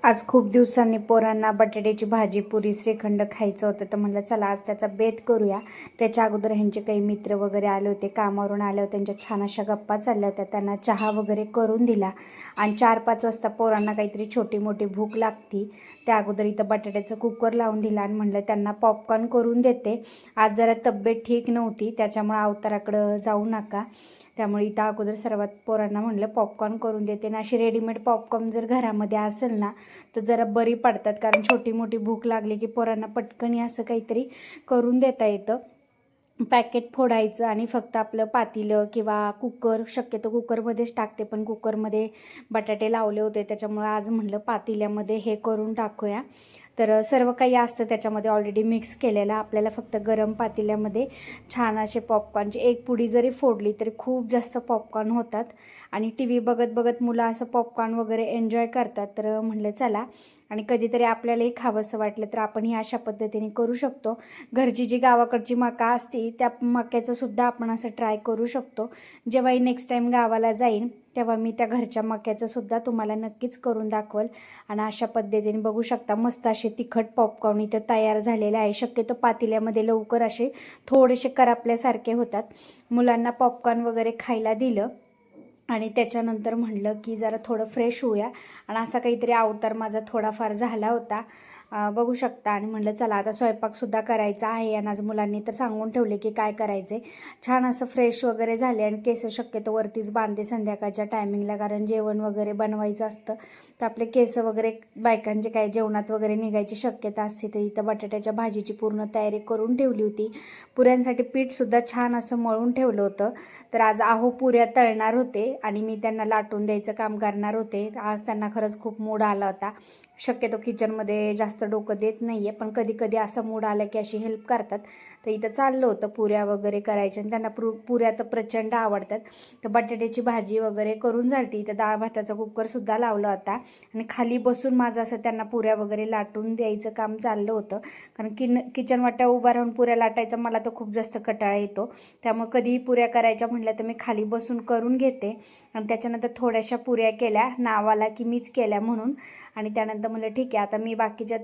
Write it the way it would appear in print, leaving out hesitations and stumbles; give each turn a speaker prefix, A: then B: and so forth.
A: आज खूप दिवसांनी पोरांना बटाट्याची भाजी, पुरी, श्रीखंड खायचं होतं, तर म्हणलं चला आज त्याचा बेत करूया. त्याच्या अगोदर ह्यांचे काही मित्र वगैरे आले होते, कामावरून आले होते, त्यांच्या छान अशा गप्पा चालल्या होत्या. त्यांना चहा वगैरे करून दिला आणि 4-5 वाजता पोरांना काहीतरी छोटी मोठी भूक लागती. त्या अगोदर इथं बटाट्याचं कुकर लावून दिला आणि म्हणलं त्यांना पॉपकॉर्न करून देते. आज जरा तब्येत ठीक नव्हती, त्याच्यामुळे अवताराकडं जाऊ नका. त्यामुळे इथं अगोदर सर्वात पोरांना म्हणलं पॉपकॉर्न करून देते. आणि अशी रेडीमेड पॉपकॉर्न जर घरामध्ये असेल ना तर जरा बरी पडतात, कारण छोटी मोठी भूक लागली की पोरांना पटकन असं काहीतरी करून देता येतं. पॅकेट फोडायचं आणि फक्त आपलं पातेलं किंवा कुकर, शक्यतो कुकरमध्येच टाकते, पण कुकरमध्ये बटाटे लावले होते त्याच्यामुळे आज म्हणलं पातेल्यामध्ये हे करून टाकूया. तर सर्व काही असतं त्याच्यामध्ये ऑलरेडी मिक्स केलेलं, आपल्याला फक्त गरम पातेल्यामध्ये छान असे पॉपकॉर्नची एक पुडी जरी फोडली तरी खूप जास्त पॉपकॉर्न होतात. आणि टी व्ही बघत बघत मुलं असं पॉपकॉर्न वगैरे एन्जॉय करतात. तर म्हणलं चला, आणि कधीतरी आपल्यालाही खावंसं वाटलं तर आपण ही अशा पद्धतीने करू शकतो. घरची जी गावाकडची मका असते त्या मक्याचं सुद्धा आपण असं ट्राय करू शकतो. जेव्हाही नेक्स्ट टाईम गावाला जाईन तेव्हा मी त्या घरच्या मक्याचं सुद्धा तुम्हाला नक्कीच करून दाखवल. आणि अशा पद्धतीने बघू शकता मस्त असे तिखट पॉपकॉर्न इथं तयार झालेले आहे. शक्यतो पातेल्यामध्ये लवकर असे थोडेसे करपल्यासारखे होतात. मुलांना पॉपकॉर्न वगैरे खायला दिलं आणि त्याच्यानंतर म्हणलं की जरा थोडं फ्रेश होऊया. आणि असा काहीतरी अवतार माझा थोडाफार झाला होता, बघू शकता. आणि म्हणलं चला आता स्वयंपाकसुद्धा करायचा आहे. आणि आज मुलांनी तर सांगून ठेवले की काय करायचे. छान असं फ्रेश वगैरे झाले आणि केस शक्यतो वरतीच बांधते संध्याकाळच्या टायमिंगला, कारण जेवण वगैरे बनवायचं असतं तर आपले केस वगैरे बायकांचे काय जेवणात वगैरे निघायची शक्यता असते. तर इथं बटाट्याच्या भाजीची पूर्ण तयारी करून ठेवली होती. पुऱ्यांसाठी पीठसुद्धा छान असं मळून ठेवलं होतं. तर आज आहो पुऱ्या तळणार होते आणि मी त्यांना लाटून द्यायचं काम करणार होते. आज त्यांना खरंच खूप मूड आला होता. शक्यतो किचनमध्ये जास्त डोकं देत नाही आहे, पण कधी कधी असा मूड आला की अशी हेल्प करतात. तर इथं चाललं होतं पुऱ्या वगैरे करायच्या आणि त्यांना पुऱ्या तर प्रचंड आवडतात. तर बटाट्याची भाजी वगैरे करून झाली. इथं डाळ भाताचा कुकरसुद्धा लावला होता आणि खाली बसून माझं असं त्यांना पुऱ्या वगैरे लाटून द्यायचं काम चाललं होतं. कारण किचन वाट्यावर उभा राहून पुऱ्या लाटायचा मला तर खूप जास्त कंटाळा येतो. त्यामुळे कधीही पुऱ्या करायच्या म्हटल्या तर मी खाली बसून करून घेते. आणि त्याच्यानंतर थोड्याशा पुऱ्या केल्या नावाला की मीच केल्या म्हणून. आणि त्यानंतर म्हणलं ठीक आहे आता मी बाकीच्या